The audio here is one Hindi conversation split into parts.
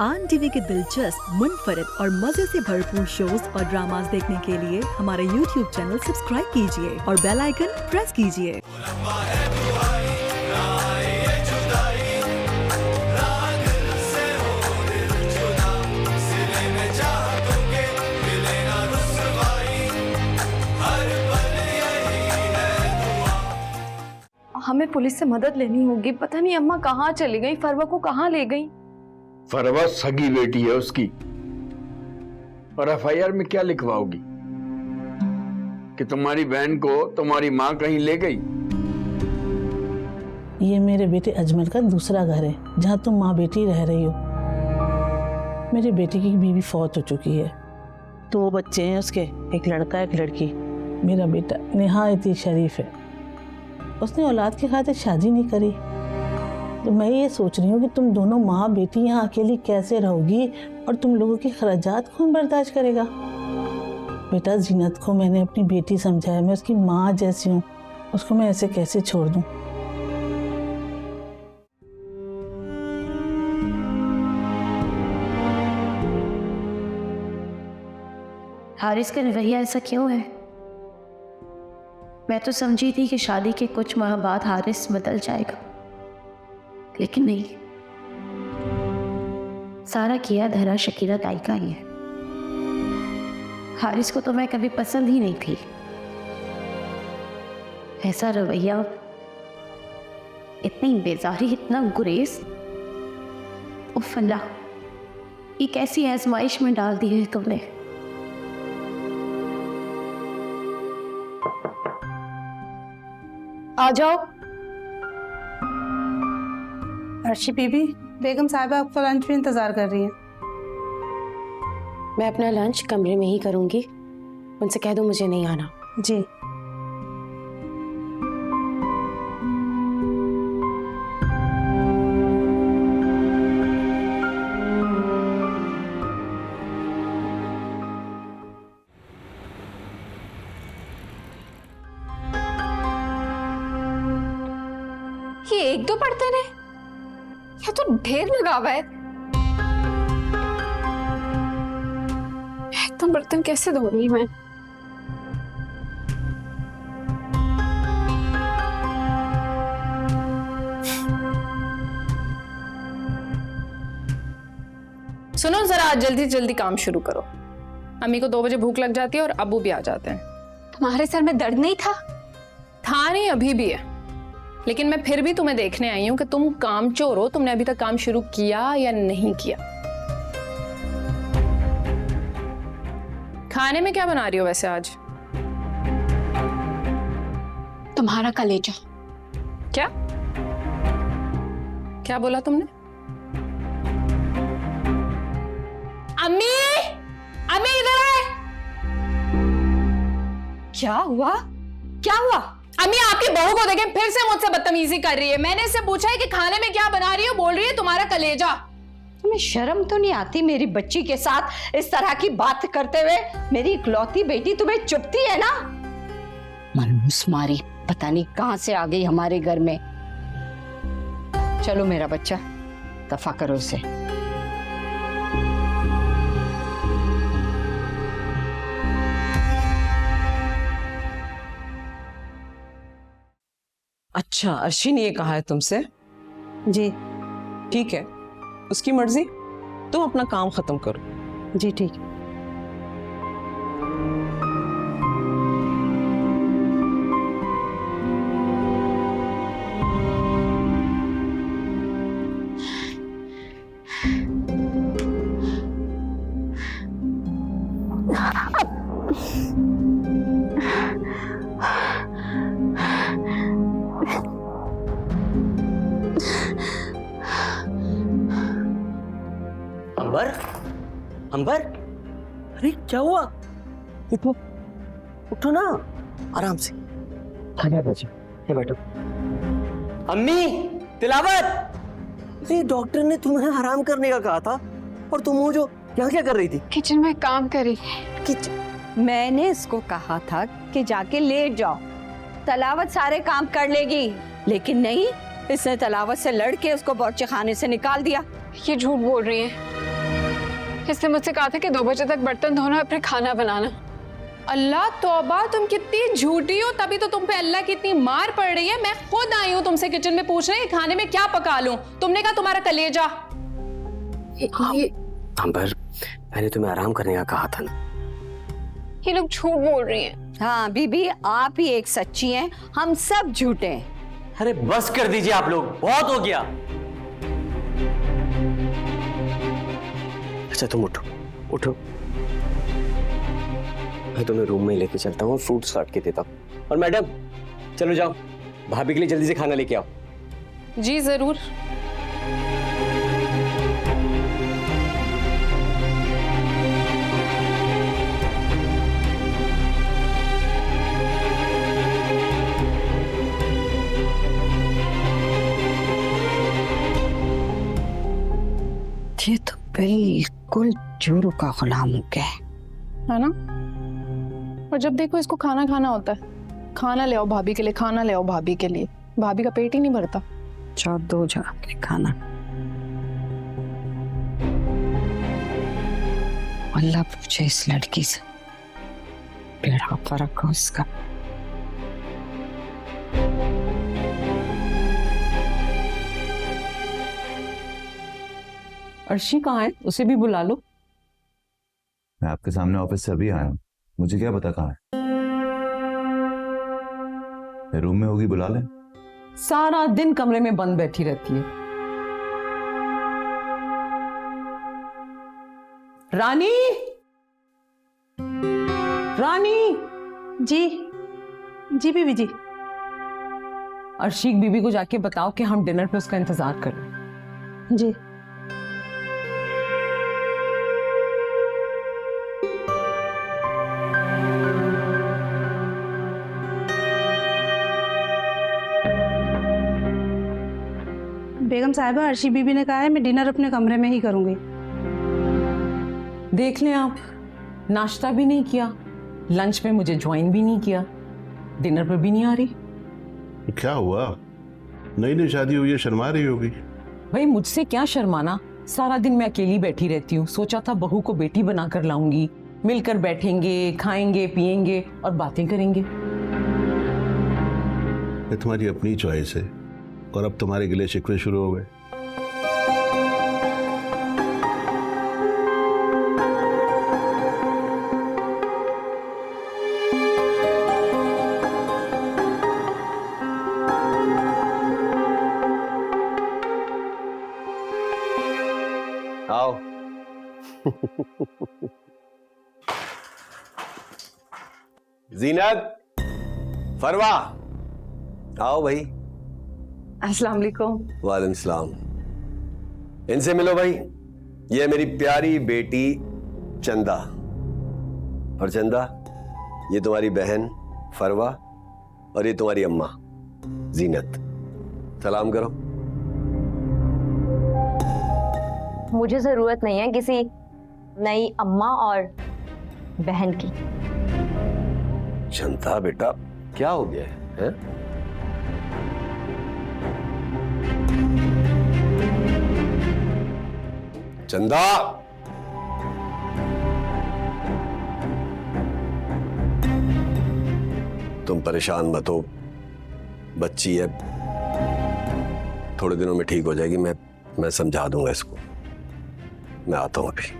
आन टीवी के दिलचस्प, मुनफरिद और मजे से भरपूर शोज और ड्रामास देखने के लिए हमारे YouTube चैनल सब्सक्राइब कीजिए और बेल आइकन प्रेस कीजिए। हमें पुलिस से मदद लेनी होगी। पता नहीं अम्मा कहाँ चली गई, फरवा को कहाँ ले गई। फरवा सगी बेटी है उसकी, और FIR में क्या लिखवाओगी कि तुम्हारी बहन को तुम्हारी माँ कहीं ले गई? ये मेरे बेटे अजमल का दूसरा घर है जहाँ तुम माँ बेटी रह रही हो। मेरे बेटे की बीवी फौत हो चुकी है, 2 बच्चे हैं उसके, एक लड़का एक लड़की। मेरा बेटा निहायत ही शरीफ है, उसने औलाद की खातिर शादी नहीं करी। तो मैं ये सोच रही हूँ कि तुम दोनों माँ बेटी यहाँ अकेली कैसे रहोगी और तुम लोगों के खर्चात कौन बर्दाश्त करेगा। बेटा जीनत को मैंने अपनी बेटी समझा है, मैं उसकी माँ जैसी हूँ, उसको मैं ऐसे कैसे छोड़ दूँ। हारिस का रवैया ऐसा क्यों है? मैं तो समझी थी कि शादी के कुछ माह बाद हारिस बदल जाएगा, लेकिन नहीं। सारा किया धरा शकीला ताई का ही है। हारिस को तो मैं कभी पसंद ही नहीं थी। ऐसा रवैया, इतनी बेजारी, इतना गुरेज, उफ अल्लाह, ये कैसी आजमाइश में डाल दी है तुमने। आ जाओ। अर्शी बीबी, बेगम साहिबा आपका लंच में इंतजार कर रही हैं। मैं अपना लंच कमरे में ही करूंगी, उनसे कह दो मुझे नहीं आना। जी। ये 1-2 बर्तन है या तो ढेर लगा हुआ है। एकदम बर्तन कैसे धो रही मैं। सुनो जरा, जल्दी जल्दी काम शुरू करो। अम्मी को 2 बजे भूख लग जाती है और अब्बू भी आ जाते हैं। तुम्हारे सर में दर्द नहीं था? था नहीं, अभी भी है, लेकिन मैं फिर भी तुम्हें देखने आई हूं कि तुम कामचोर हो। तुमने अभी तक काम शुरू किया या नहीं किया? खाने में क्या बना रही हो वैसे आज? तुम्हारा कलेजा। क्या क्या बोला तुमने? अम्मी, अम्मी इधर आए। क्या हुआ? क्या हुआ? अम्मी, आपकी बहू को देखें फिर से मुझसे बदतमीजी कर रही है। मैंने इससे पूछा है कि खाने में क्या बना रही हो, बोल रही है तुम्हारा कलेजा। तुम्हें शर्म तो नहीं आती मेरी बच्ची के साथ इस तरह की बात करते हुए? मेरी इकलौती बेटी तुम्हें चुपती है ना? मनहूस मारी पता नहीं कहां से आ गई हमारे घर में। चलो मेरा बच्चा, दफा करो इसे। अच्छा, अर्शी ने ये कहा है तुमसे? जी। ठीक है, उसकी मर्जी, तुम अपना काम खत्म करो। जी ठीक। अंबर, अंबर, अरे क्या हुआ? उठो, उठो ना, आराम से। ये बैठो। अम्मी, तिलावत, अरे डॉक्टर ने तुम्हें आराम करने का कहा था और तुम वो जो यहाँ क्या कर रही थी? किचन में काम कर रही। किचन? मैंने इसको कहा था कि जाके लेट जाओ, तलावत सारे काम कर लेगी, लेकिन नहीं, इसने तलावत से लड़के उसको बावर्ची खाने से निकाल दिया। ये झूठ बोल रही है। इसने मुझसे कहा था कि 2 बजे तक बर्तन धोना और फिर खाना बनाना। अल्लाह तौबा, तुम कितनी झूठी हो, तभी तो तुम पे अल्लाह की इतनी मार पड़ रही है। मैं खुद आई हूँ तुमसे किचन में पूछने कि खाने में क्या पका लूं। तुमने कहा तुम्हारा कलेजा। अंबर, मैंने तुम्हें आराम करने का कहा था ना। ये लोग झूठ बोल रही हैं। हाँ बीबी, आप ही एक सच्ची हैं, हम सब झूठे हैं। अरे बस कर दीजिए आप लोग, बहुत हो गया। अच्छा तुम उठो उठो, मैं तुम्हें रूम में लेके चलता हूँ और फ्रूट्स काट के देता हूँ। और मैडम चलो जाओ, भाभी के लिए जल्दी से खाना लेके आओ। जी जरूर। ये तो बिल्कुल जोरू का गुलाम हो गया है ना। और जब देखो इसको खाना खाना होता है, खाना ले आओ भाभी के लिए, खाना ले आओ भाभी के लिए। भाभी का पेट ही नहीं भरता। चार दो जाके खाना। अल्लाह पूछे इस लड़की से, बेड़ा फर्क हो इसका। अर्शी कहाँ है? उसे भी बुला लो। मैं आपके सामने ऑफिस से अभी आया हूँ, मुझे क्या पता कहाँ है। मैं रूम में होगी, बुला ले। सारा दिन कमरे में बंद बैठी रहती है। रानी, रानी। जी बीबी जी। अर्शीक बीबी को जाके बताओ कि हम डिनर पे उसका इंतजार कर रहे हैं। जी। बेगम साहिबा, अर्शी बीबी ने कहा है मैं डिनर अपने कमरे में ही करूंगी। देख लें आप, नाश्ता भी नहीं किया, लंच में मुझे ज्वाइन भी नहीं किया, डिनर पर भी नहीं आ रही। क्या हुआ? नई नई शादी हुई है, शर्मा रही होगी। भाई मुझसे क्या शर्माना, सारा दिन मैं अकेली बैठी रहती हूँ। सोचा था बहू को बेटी बनाकर लाऊंगी, मिलकर बैठेंगे, खाएंगे पिएंगे और बातें करेंगे। ये तुम्हारी अपनी चॉइस है और अब तुम्हारे गिले शिकवे शुरू हो गए। आओ। जीनत, फरवा, आओ भाई। अस्सलाम वालेकुम। वालेकुम सलाम। इनसे मिलो भाई, ये है मेरी प्यारी बेटी चंदा। और चंदा, ये तुम्हारी बहन फरवा और ये तुम्हारी अम्मा जीनत। सलाम करो। मुझे जरूरत नहीं है किसी नई अम्मा और बहन की। चंदा बेटा, क्या हो गया है? चंदा, तुम परेशान मत हो, बच्ची है, थोड़े दिनों में ठीक हो जाएगी। मैं समझा दूंगा इसको। मैं आता हूं अभी।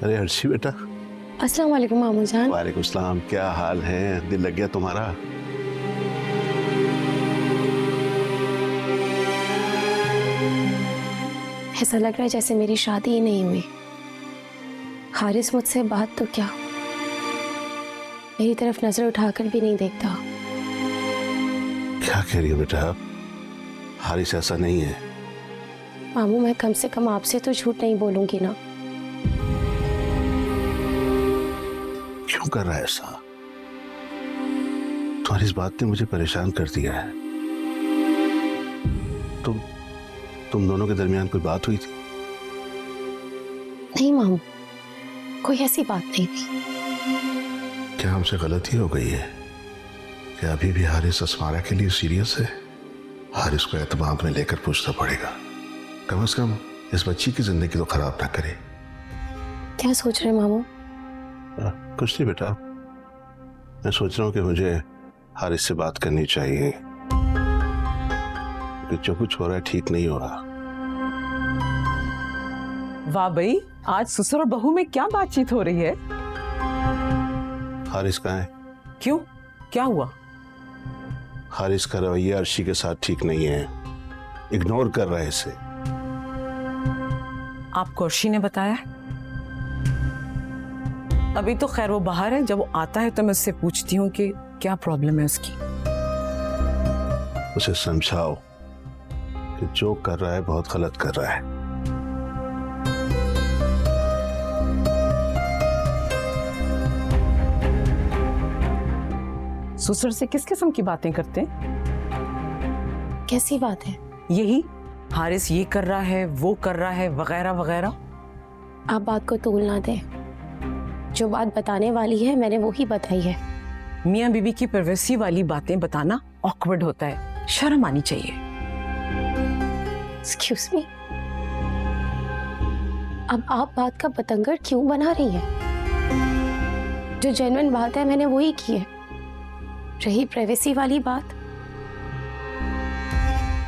अरे अर्शी बेटा। अस्सलाम वालेकुम मामू जान। वालेकुम सलाम। क्या हाल है? दिल लग गया तुम्हारा? ऐसा लग रहा है जैसे मेरी शादी ही नहीं हुई। हारिस मुझसे बात तो क्या, मेरी तरफ नजर उठाकर भी नहीं देखता। क्या कह रही हो बेटा? हारिस ऐसा नहीं है। मामू मैं कम से कम आपसे तो झूठ नहीं बोलूंगी ना। क्यों कर रहा है ऐसा? तुम्हारी इस बात ने मुझे परेशान कर दिया है। तुम दोनों के दरमियान कोई बात हुई थी? नहीं मामू, कोई ऐसी बात नहीं थी। क्या हमसे गलती हो गई है? क्या अभी भी हारिस अस्मारा के लिए सीरियस है? हारिस को एतमाम में लेकर पूछना पड़ेगा। कम से कम इस बच्ची की जिंदगी तो खराब ना करे। क्या सोच रहे मामू? कुछ नहीं बेटा, मैं सोच रहा हूँ कि मुझे हारिस से बात करनी चाहिए कि जो कुछ हो रहा है ठीक नहीं हो रहा। वाह भाई, आज ससुर और बहू में क्या बातचीत हो रही है? हारिस कहाँ है? क्यों, क्या हुआ? हारिस का रवैया अर्शी के साथ ठीक नहीं है, इग्नोर कर रहा है इसे। आपको अर्शी ने बताया? अभी तो खैर वो बाहर है, जब वो आता है तो मैं उससे पूछती हूँ कि क्या प्रॉब्लम है उसकी। उसे समझाओ कि जो कर रहा है बहुत गलत कर रहा है। ससुर से किस किस्म की बातें करते हैं? कैसी बात है? यही हारिस ये कर रहा है, वो कर रहा है, वगैरह वगैरह। आप बात को तूल ना दें। जो बात बताने वाली है मैंने वो ही बताई है। मियाँ बीबी की प्राइवेसी वाली बातें बताना ऑकवर्ड होता है, शर्म आनी चाहिए। एक्सक्यूज मी, अब आप बात का बतंगड़ क्यों बना रही हैं? जो जेन्युइन बात है मैंने वही की है। रही प्राइवेसी वाली बात,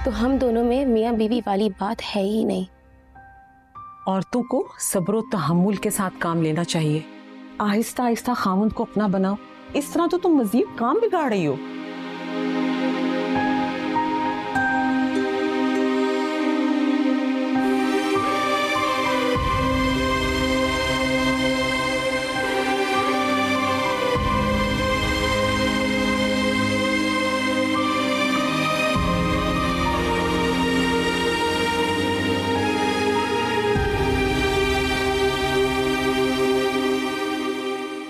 तो हम दोनों में मियाँ बीवी वाली बात है ही नहीं। औरतों को सब्र और तहम्मुल के साथ काम लेना चाहिए। आहिस्ता आहिस्ता खामुंद को अपना बनाओ। इस तरह तो तुम मजीद काम बिगाड़ रही हो।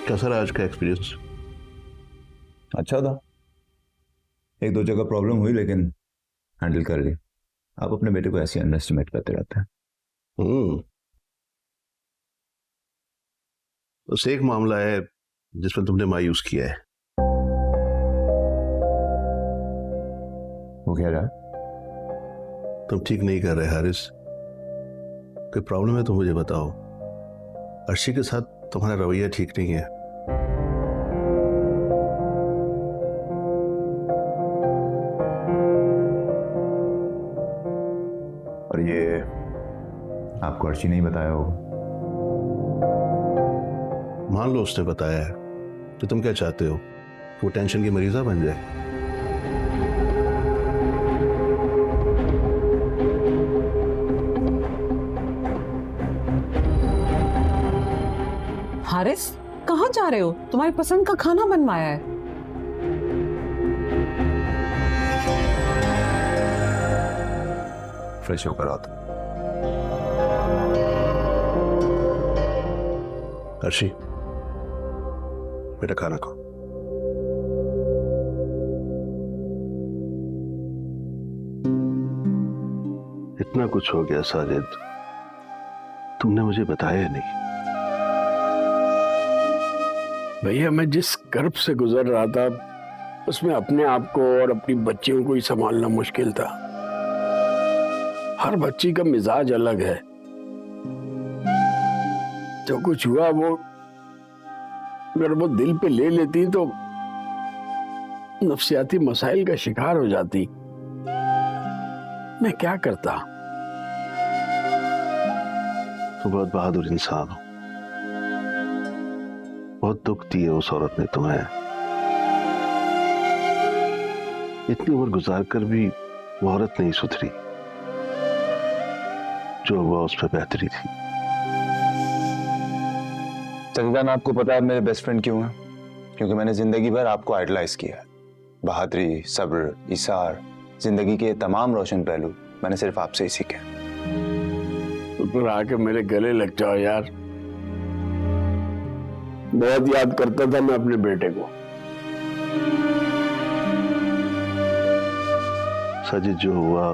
कैसा रहा आज का एक्सपीरियंस? अच्छा था। एक दो जगह प्रॉब्लम हुई लेकिन हैंडल कर ली। आप अपने बेटे को ऐसे अंडर एस्टिमेट करते रहते हैं। बस एक मामला है जिसमें तुमने मायूस किया है। वो कह रहा है? तुम ठीक नहीं कर रहे हारिस। कोई प्रॉब्लम है तो मुझे बताओ। अर्शी के साथ तुम्हारा रवैया ठीक नहीं है। और ये आपको अर्शी नहीं बताया होगा? मान लो उसने बताया है, तो तुम क्या चाहते हो? वो टेंशन की मरीजा बन जाए? हारिस, कहाँ जा रहे हो? तुम्हारी पसंद का खाना बनवाया है। फ्रेश होकर आता। अर्शी, बेटा खाना खाओ। इतना कुछ हो गया साजिद, तुमने मुझे बताया नहीं। भैया, मैं जिस कर्ब से गुजर रहा था उसमें अपने आप को और अपनी बच्चियों को ही संभालना मुश्किल था। हर बच्ची का मिजाज अलग है। जो कुछ हुआ वो अगर वो दिल पे ले लेती तो नफ्सियाती मसाइल का शिकार हो जाती। मैं क्या करता? तो बहुत बहादुर इंसान हो। बहुत दुख दिए उस औरत ने तुम्हें। इतनी उम्र गुजार कर भी वो औरत नहीं सुधरी। जो हुआ उस पर बेहतरी थी। तकरीबन आपको पता है मेरे बेस्ट फ्रेंड क्यों है? क्योंकि मैंने जिंदगी भर आपको आइडलाइज किया है। बहादुरी, सब्र, ईसार, जिंदगी के तमाम रोशन पहलू मैंने सिर्फ आपसे ही सीखे। तो फिर आके मेरे गले लग जाओ यार। बहुत याद करता था मैं अपने बेटे को। साजिद, जो हुआ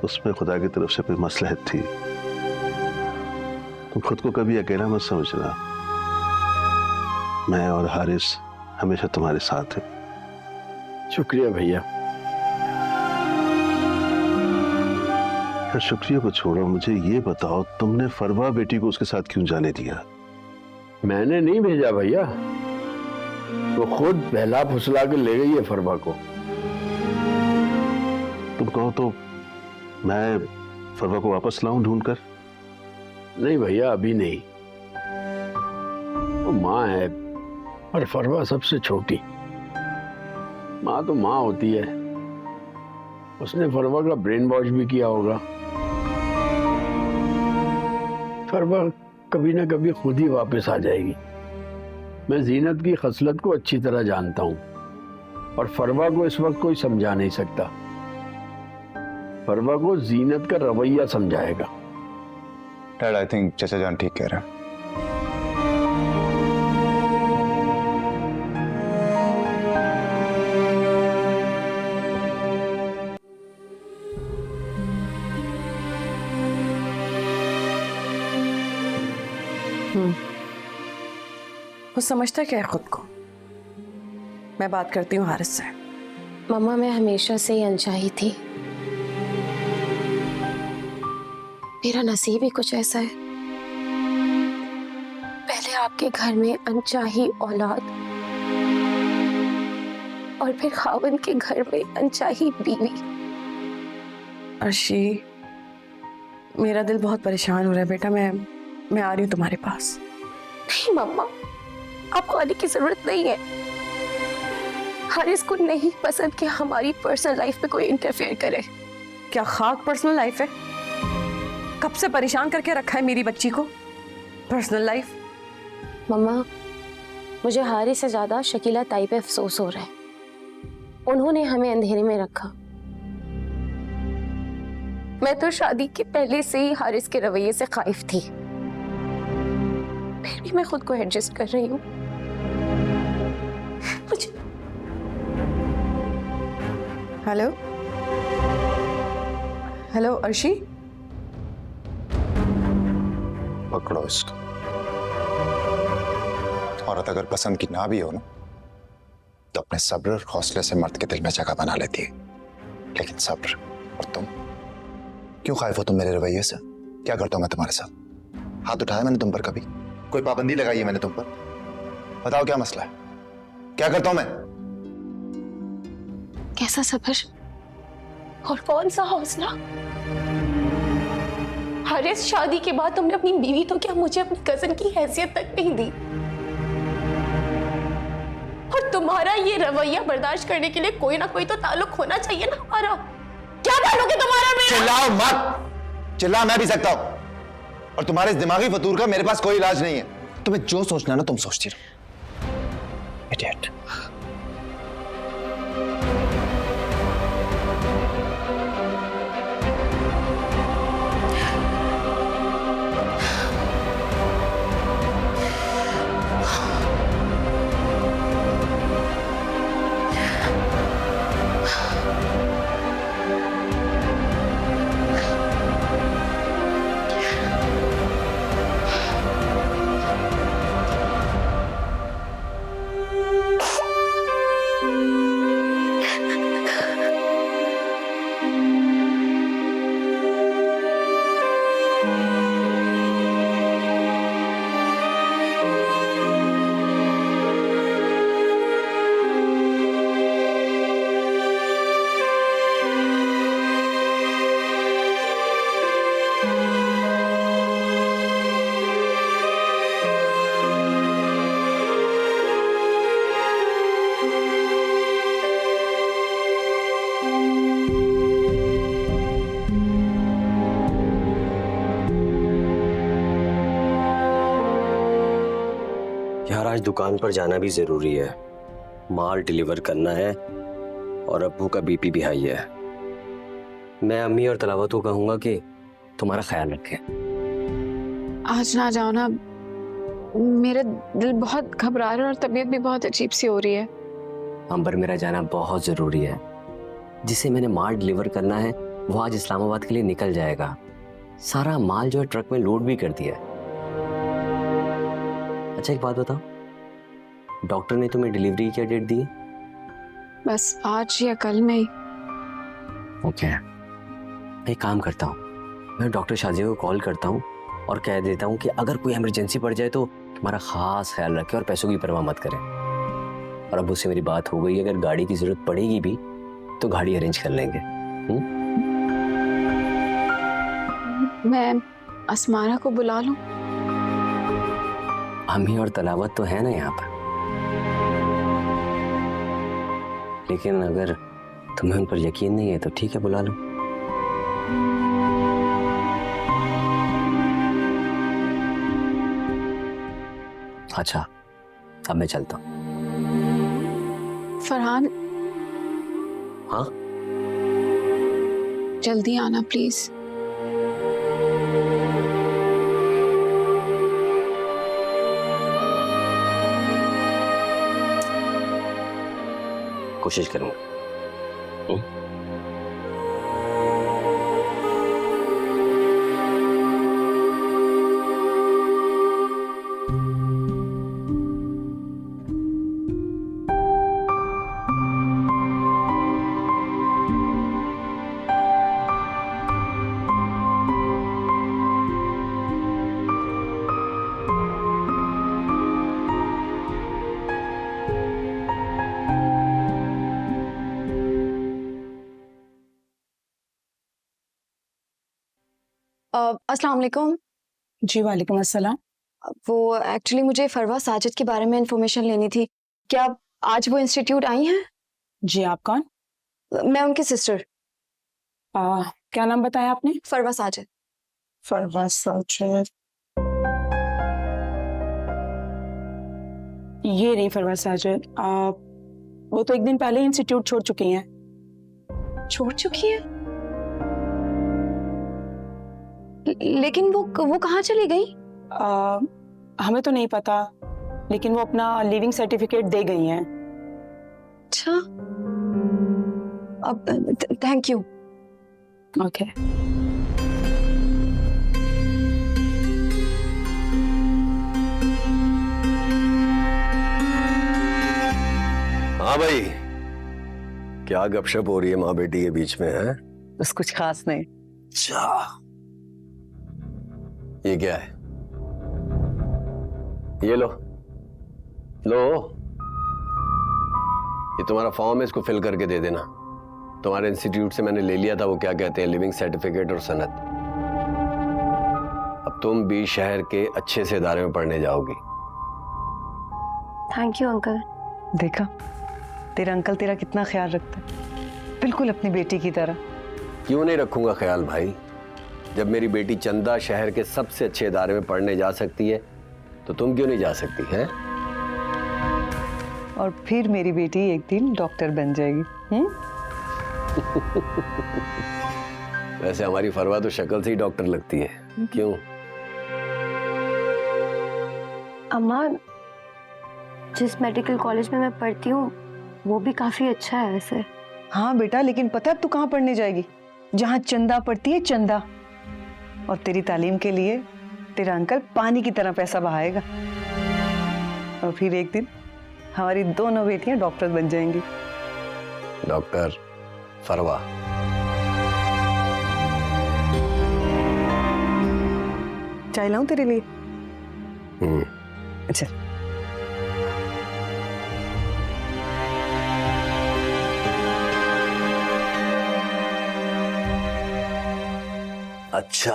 उसमें खुदा की तरफ से कोई मसलहत थी। तुम खुद को कभी अकेला मत समझना। मैं और हारिस हमेशा तुम्हारे साथ हैं। शुक्रिया भैया। शुक्रिया को छोड़ो, मुझे ये बताओ तुमने फरवा बेटी को उसके साथ क्यों जाने दिया? मैंने नहीं भेजा भैया, वो खुद बहला फुसला के ले गई है फरवा को। तुम कहो तो मैं फरवा को वापस लाऊं ढूंढकर? नहीं भैया, अभी नहीं। वो माँ है और फरवा सबसे छोटी। माँ तो माँ होती है। उसने फरवा का ब्रेन वॉश भी किया होगा। फरवा कभी ना कभी खुद ही वापस आ जाएगी। मैं जीनत की खसलत को अच्छी तरह जानता हूँ और फरवा को इस वक्त कोई समझा नहीं सकता। फरवा को जीनत का रवैया समझाएगा। डैड, आई थिंक चाचा जान ठीक कह रहे हैं। वो समझता क्या है खुद को? मैं बात करती हूँ हारिस से। मम्मा, मैं हमेशा से ही अनचाही थी। मेरा नसीब ही कुछ ऐसा है। पहले आपके घर में अनचाही औलाद और फिर खावन के घर में अनचाही बीवी। अर्शी, मेरा दिल बहुत परेशान हो रहा है बेटा। मैं आ रही हूँ तुम्हारे पास। नहीं मम्मा, आपको आने की जरूरत नहीं है। हारिस को नहीं पसंद कि हमारी पर्सनल लाइफ में कोई इंटरफेयर करे। क्या खाक पर्सनल लाइफ है? कब से परेशान करके रखा है मेरी बच्ची को पर्सनल लाइफ। मम्मा, मुझे हारिस से ज्यादा शकीला ताई पे अफसोस हो रहा है। उन्होंने हमें अंधेरे में रखा। मैं तो शादी के पहले से ही हारिस के रवैये से खाइफ थी, फिर भी मैं खुद को एडजस्ट कर रही हूँ। मुझे हेलो अर्शी, पकड़ो इसको। औरत अगर पसंद की ना भी हो ना, तो अपने सब्र और हौसले से मर्द के दिल में जगह बना लेती है। लेकिन सब्र और तुम क्यों खाइफ हो तुम मेरे रवैये से? क्या करता हूं मैं तुम्हारे साथ? हाथ उठाया मैंने तुम पर कभी? कोई पाबंदी लगाई है मैंने तुम पर? बताओ क्या मसला है? क्या करता हूं मैं? कैसा सब्र और कौन सा हौसला? हारिस, शादी के बाद तुमने अपनी बीवी तो क्या, मुझे अपनी कजन की हैसियत तक नहीं दी। और तुम्हारा ये रवैया बर्दाश्त करने के लिए कोई ना कोई तो ताल्लुक होना चाहिए ना हमारा। क्या ताल्लुक है तुम्हारा मेरा? चिल्लाओ मत। चिल्ला मैं भी सकता हूं, और तुम्हारे इस दिमागी फतूर का मेरे पास कोई इलाज नहीं है। तुम्हें जो सोचना है ना तुम सोचती रहो। इडियट। यार, आज दुकान पर जाना भी जरूरी है। माल डिलीवर करना है और अब्बू का बीपी भी हाई है। मैं अम्मी और तलावत को कहूंगा कि तुम्हारा ख्याल रखें। आज ना जाओ ना, मेरा दिल बहुत घबरा रहा है और तबीयत भी बहुत अजीब सी हो रही है। अंबर, मेरा जाना बहुत जरूरी है। जिसे मैंने माल डिलीवर करना है वो आज इस्लामाबाद के लिए निकल जाएगा। सारा माल जो है ट्रक में लोड भी कर दिया है। अच्छा एक बात बताओ, डॉक्टर ने तुम्हें डिलीवरी की क्या डेट दी है? बस आज या कल में ही। ओके, एक काम करता हूँ, मैं डॉक्टर शाजिया को कॉल करता हूँ और कह देता हूँ कि अगर कोई इमरजेंसी पड़ जाए तो तुम्हारा खास ख्याल रखें और पैसों की परवाह मत करें। और अब उससे मेरी बात हो गई, अगर गाड़ी की जरूरत पड़ेगी भी तो गाड़ी अरेंज कर लेंगे। मैं असमाना को बुला लूं? अम्मी और तलावत तो है ना यहाँ पर, लेकिन अगर तुम्हें उन पर यकीन नहीं है तो ठीक है, बुला लो। अच्छा, अब मैं चलता हूँ। फरहान, हाँ जल्दी आना प्लीज। कोशिश करूंगा। अस्सलाम वालेकुम। जी वालेकुम अस्सलाम। वो एक्चुअली मुझे फरवा साजिद के बारे में इंफॉर्मेशन लेनी थी। क्या आज वो इंस्टीट्यूट आई हैं? जी, आप कौन? मैं उनकी सिस्टर। क्या नाम बताया आपने? फरवा साजिद। फरवा साजिद। ये नहीं फरवा साजिद। वो तो एक दिन पहले ही इंस्टीट्यूट छोड़ चुकी हैं। छोड़ चुकी है? लेकिन वो कहाँ चली गई? हमें तो नहीं पता, लेकिन वो अपना लिविंग सर्टिफिकेट दे गई हैं। अच्छा, अब थैंक यू। ओके। हाँ भाई, क्या गपशप हो रही है माँ बेटी के बीच में है? बस कुछ खास नहीं। अच्छा, ये क्या है? ये लो लो, ये तुम्हारा फॉर्म है, इसको फिल करके दे देना। तुम्हारे इंस्टीट्यूट से मैंने ले लिया था, वो क्या कहते हैं, लिविंग सर्टिफिकेट और सनद। अब तुम भी शहर के अच्छे से इदारे में पढ़ने जाओगी। Thank you uncle. देखा, तेरा अंकल तेरा कितना ख्याल रखता है, बिल्कुल अपनी बेटी की तरह। क्यों नहीं रखूंगा ख्याल भाई? जब मेरी बेटी चंदा शहर के सबसे अच्छे इदारे में पढ़ने जा सकती है तो तुम क्यों नहीं जा सकती हैं? और फिर मेरी बेटी एक दिन डॉक्टर बन जाएगी। वैसे हमारी फरवा तो शक्ल से ही डॉक्टर लगती है। क्यों? अम्मा, जिस मेडिकल कॉलेज में मैं पढ़ती हूँ वो भी काफी अच्छा है वैसे। हाँ बेटा, लेकिन पता है तू कहाँ पढ़ने जाएगी? जहाँ चंदा पढ़ती है, चंदा। और तेरी तालीम के लिए तेरा अंकल पानी की तरह पैसा बहाएगा। और फिर एक दिन हमारी दोनों बेटियां डॉक्टर बन जाएंगी। डॉक्टर फरवा। चाय लाऊं तेरे लिए? अच्छा, अच्छा,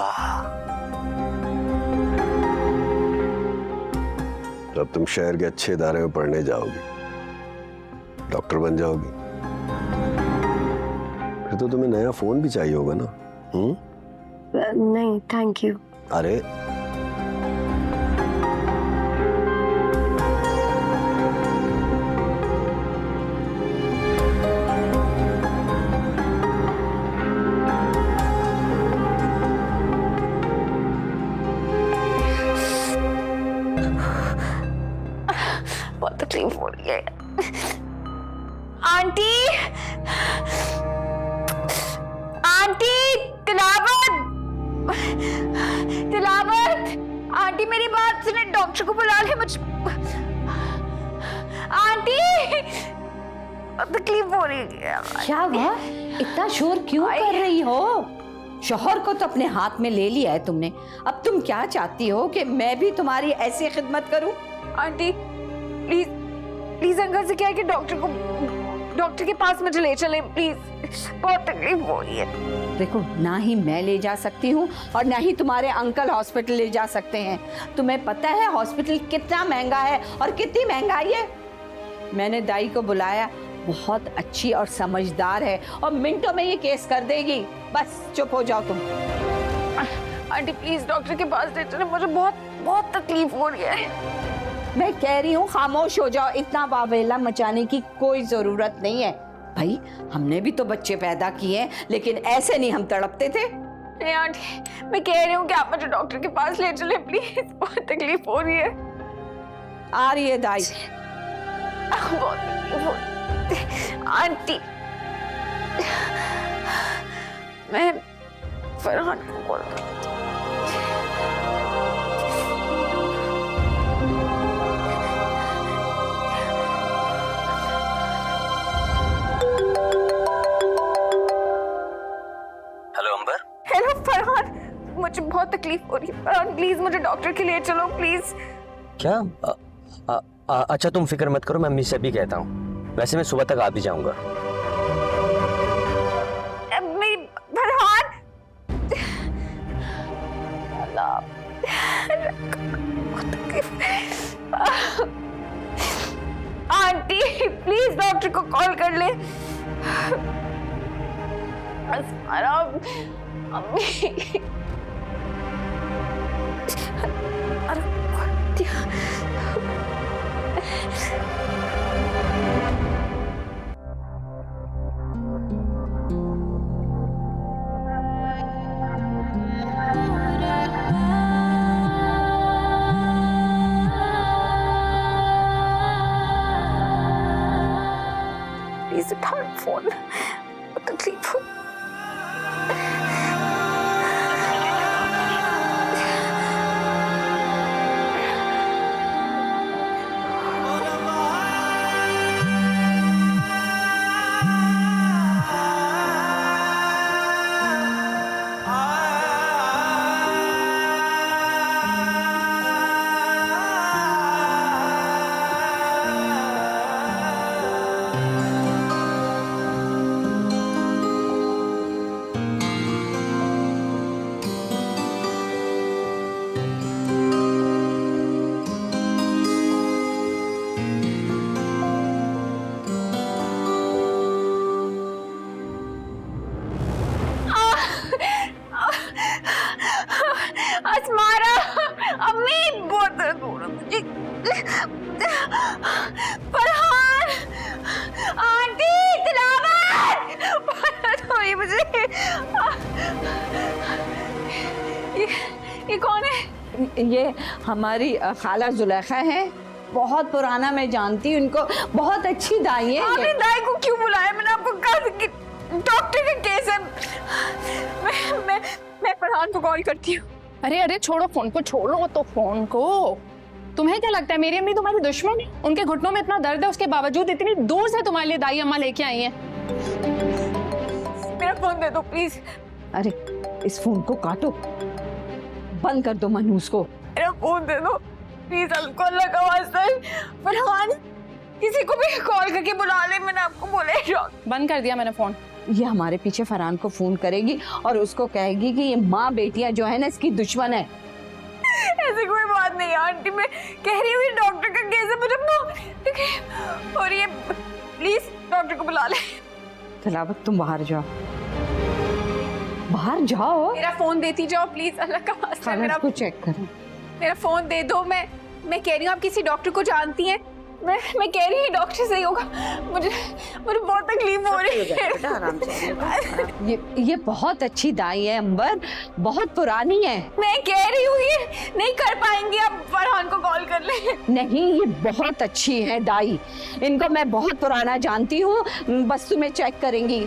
तो अब तुम शहर के अच्छे इदारे में पढ़ने जाओगी, डॉक्टर बन जाओगी, फिर तो तुम्हें नया फोन भी चाहिए होगा ना? नहीं थैंक यू। अरे तकलीफ हो रही है। आंटी, आंटी, तिलावत, तिलावत, आंटी मेरी बात सुने, डॉक्टर को बुला ले मुझे। आंटी, तकलीफ हो रही है। क्या हुआ? इतना शोर क्यों कर रही हो? शौहर को तो अपने हाथ में ले लिया है तुमने, अब तुम क्या चाहती हो कि मैं भी तुम्हारी ऐसी खिदमत करूं? आंटी प्लीज, प्लीज अंकल से क्या है कि डॉक्टर के पास मुझे ले चले प्लीज, बहुत तकलीफ हो रही है। देखो, ना ही मैं ले जा सकती हूँ और ना ही तुम्हारे अंकल हॉस्पिटल ले जा सकते हैं। तुम्हें पता है हॉस्पिटल कितना महंगा है और कितनी महंगाई है? मैंने दाई को बुलाया, बहुत अच्छी और समझदार है और मिनटों में ये केस कर देगी। बस चुप हो जाओ तुम। आंटी प्लीज डॉक्टर के पास ले चले, मुझे बहुत बहुत तकलीफ हो रही है। मैं कह रही हूँ खामोश हो जाओ, इतना वावेला मचाने की कोई जरूरत नहीं है। भाई हमने भी तो बच्चे पैदा किए हैं, लेकिन ऐसे नहीं हम तड़पते थे। नहीं आंटी, मैं कह रही हूँ कि आप मुझे डॉक्टर के पास ले चले प्लीज, बहुत तकलीफ हो रही है। आ रही है दाई। बहुत तकलीफ हो रही है आंटी। मैं फरहान को कॉल करती हूँ। हेलो अंबर। हेलो फरहान, मुझे बहुत तकलीफ हो रही है फरहान, प्लीज मुझे डॉक्टर के लिए चलो प्लीज। क्या? अच्छा तुम फिक्र मत करो, मैं अम्मी से भी कहता हूँ। वैसे मैं सुबह तक आ भी जाऊंगा। फरहान, आंटी प्लीज डॉक्टर को कॉल कर ले। अम्मी, प्लीज उठा फोन, तकलीफ हो। अस्मारा, अम्मी बहुत दर्द हो रहा है मुझे। फरहान, आंटी, तिलावत, बहुत दर्द हो रही है मुझे। ये कौन है? ये हमारी खाला जुलेखा है, बहुत पुराना, मैं जानती हूँ इनको, बहुत अच्छी दाई है। आपने दाई को क्यों बुलाया? मैंने आपको कहा कि डॉक्टर का केस है। मैं फरहान को कॉल करती हूँ। अरे अरे छोड़ो फोन को, छोड़ो तो फोन को। तुम्हें क्या लगता है मेरी अम्मी तुम्हारी दुश्मन है? उनके घुटनों में इतना दर्द है, उसके बावजूद इतनी दूर से तुम्हारे लिए दाई अम्मा लेके आई हैं। मेरा फोन दे दो प्लीज। अरे इस फोन को काटो, बंद कर दो मनहूस को। मेरा फोन दे दो प्लीज, हमको अल्लाह का वास्ता। फरहान, किसी को भी कॉल करके बुला ले, मैंने आपको बोला। बंद कर दिया मैंने फोन। ये हमारे पीछे फरहान को फोन करेगी और उसको कहेगी कि ये माँ बेटियां जो है ना इसकी दुश्मन है। ऐसी कोई बात नहीं आंटी, मैं कह रही हूँ डॉक्टर का केस है, मुझे और ये प्लीज डॉक्टर को बुला ले। तिलावत तुम बाहर जाओ, बाहर जाओ। मेरा फोन देती जाओ प्लीज, अल्लाह का वास्ता। मेरा को चेक करो। मेरा फोन दे दो। मैं कह रही हूँ आप किसी डॉक्टर को जानती हैं, मैं कह रही हूँ डॉक्टर सही होगा। मुझे बहुत तकलीफ हो रही है। आराम से। ये बहुत अच्छी दाई है अंबर, बहुत पुरानी है। मैं कह रही हूँ ये नहीं कर पाएंगे, आप फरहान को कॉल कर ले। नहीं, ये बहुत अच्छी है दाई, इनको मैं बहुत पुराना जानती हूँ, बस तुम्हें चेक करेंगी।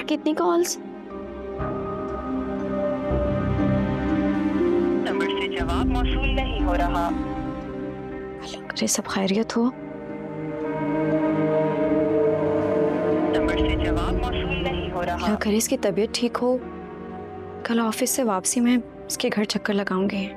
कितनी कॉल्स? नंबर से जवाब मौसूल नहीं हो रहा। अल्लाह करे सब खैरियत हो। नंबर से जवाब मौसूल नहीं हो रहा। अल्लाह करे इसकी तबीयत ठीक हो। कल ऑफिस से वापसी में इसके घर चक्कर लगाऊंगी।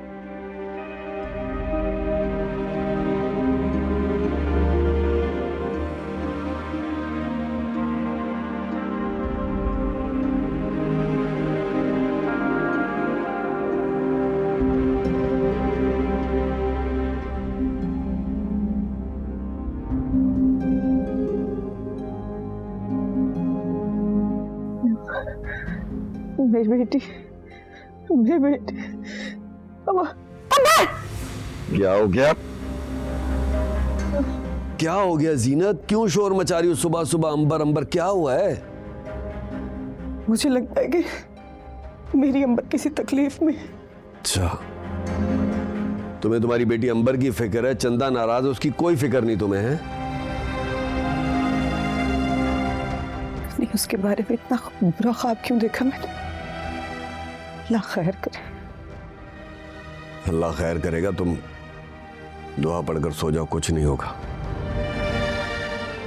मेरी बेटी, मेरी बेटी। क्या हो गया? क्या हो गया जीनत? क्यों शोर मचा रही हो सुबह सुबह? अंबर अंबर क्या हुआ है? मुझे लगता है कि मेरी अंबर किसी तकलीफ में। अच्छा, तुम्हें तुम्हारी बेटी अंबर की फिक्र है, चंदा नाराज है उसकी कोई फिक्र नहीं तुम्हें है? नहीं, उसके बारे में इतना बुरा ख्वाब क्यों देखा मैंने? अल्लाह खैर करे। अल्लाह खैर करेगा, तुम दुआ पढ़कर सो जाओ, कुछ नहीं होगा।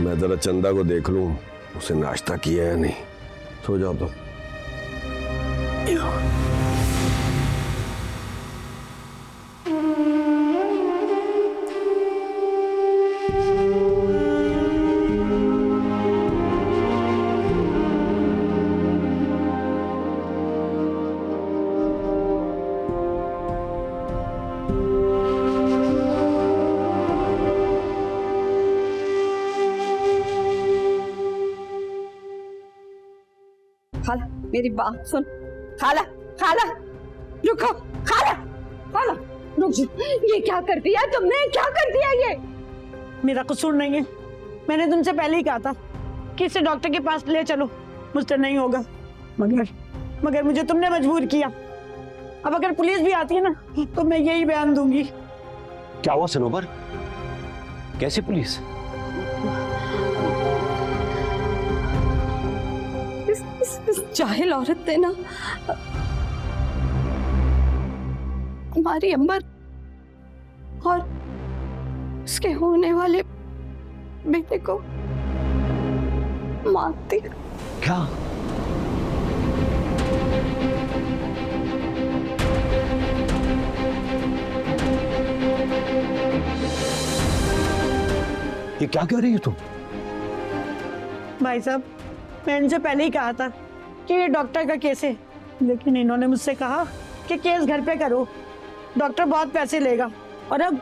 मैं जरा चंदा को देख लूं, उसे नाश्ता किया है नहीं। सो जाओ तुम। खाला मेरी बात सुन। खाला, खाला रुको, खाला, खाला रुक जाओ। ये क्या कर दिया तुमने? क्या कर दिया ये? मेरा कसूर नहीं है, मैंने तुमसे पहले ही कहा था कि इसे डॉक्टर के पास ले चलो, मुझसे नहीं होगा। मगर मुझे तुमने मजबूर किया। अब अगर पुलिस भी आती है ना तो मैं यही बयान दूंगी। क्या हुआ सनोबर? कैसे पुलिस? इस जाहिल औरत ने ना हमारी अंबर और उसके होने वाले बेटे को मार दिया। क्या? ये क्या कह रही हो तुम? भाई साहब, मैं इनसे पहले ही कहा था कि ये डॉक्टर का केस है, लेकिन इन्होंने मुझसे कहा कि केस घर पे करो, डॉक्टर बहुत पैसे लेगा। और अब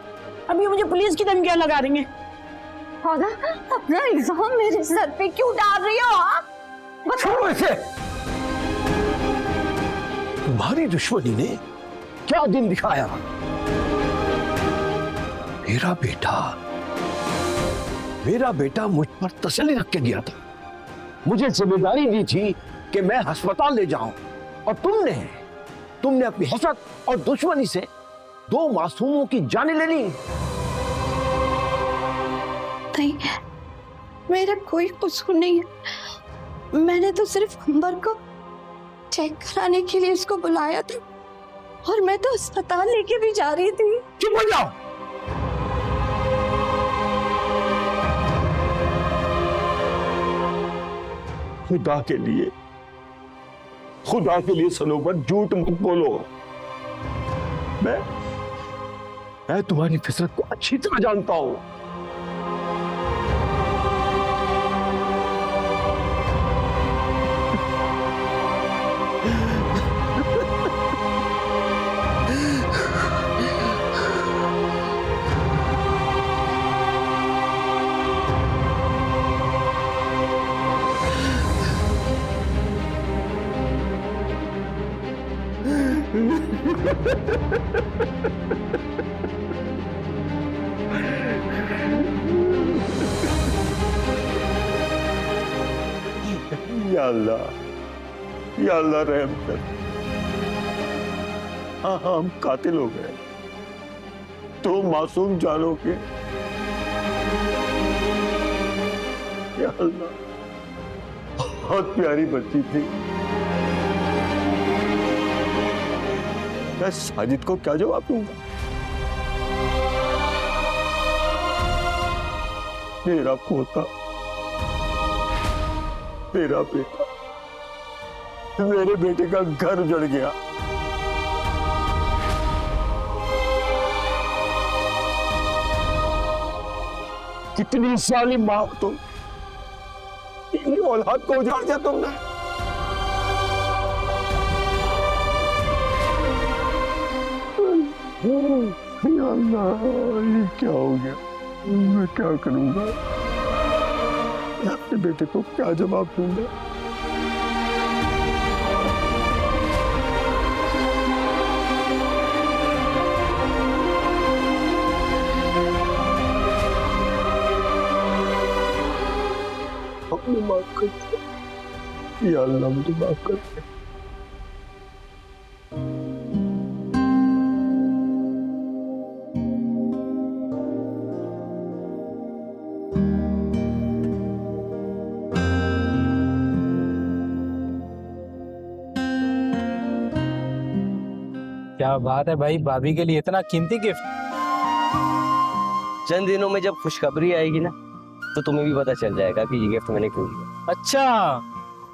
ये मुझे पुलिस की धमकियां लगा रही हैं। अपना इल्जाम मेरे सर पे क्यों डाल रही हो आप? छोड़ो इसे। तुम्हारी दुश्मनी ने क्या दिन दिखाया? मेरा बेटा मुझ पर तसल्ली रख के गया था, मुझे जिम्मेदारी दी थी कि मैं अस्पताल ले जाऊं, और तुमने अपनी हसरत और दुश्मनी से 2 मासूमों की जानें ले ली। नहीं, मेरा कोई कसूर नहीं है। मैंने तो सिर्फ अंबर को चेक कराने के लिए उसको बुलाया था, और मैं तो अस्पताल लेके भी जा रही थी। चुप हो जाओ। खुदा के लिए सनोबर झूठ मत बोलो। मैं तुम्हारी फितरत को अच्छी तरह जानता हूं। या अल्लाह रहम कर। हाँ हम कातिल हो गए, तो मासूम जानों के। या अल्लाह, बहुत प्यारी बच्ची थी। मैं साजिद को क्या जवाब दूंगा? मेरा पोता, मेरा बेटा, मेरे बेटे का घर उजड़ गया। कितनी साली माँ हो तुम, इतनी औलाद को उजाड़ दिया तुमने। या अल्लाह, ये क्या हो गया? मैं क्या करूंगा? मैं अपने बेटे को क्या जवाब दूंगा? अपनी माफ कर दे या अल्लाह, मुझे माफ कर दे। क्या बात है भाई, भाभी के लिए इतना कीमती गिफ्ट। चंद दिनों में जब खुशखबरी आएगी ना, तो तुम्हें भी पता चल जाएगा कि ये गिफ्ट मैंने क्यों लिया। अच्छा,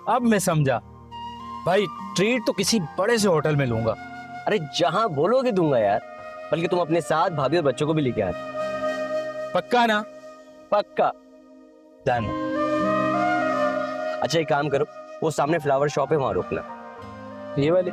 अब मैं समझा भाई। ट्रीट तो किसी बड़े से होटल में लूंगा। अरे जहां बोलोगे दूंगा यार, बल्कि तुम अपने साथ भाभी और बच्चों को भी लेके आते। पक्का ना? पक्का। डन। अच्छा एक काम करो, वो सामने फ्लावर शॉप है, वहां रुकना। ये वाले?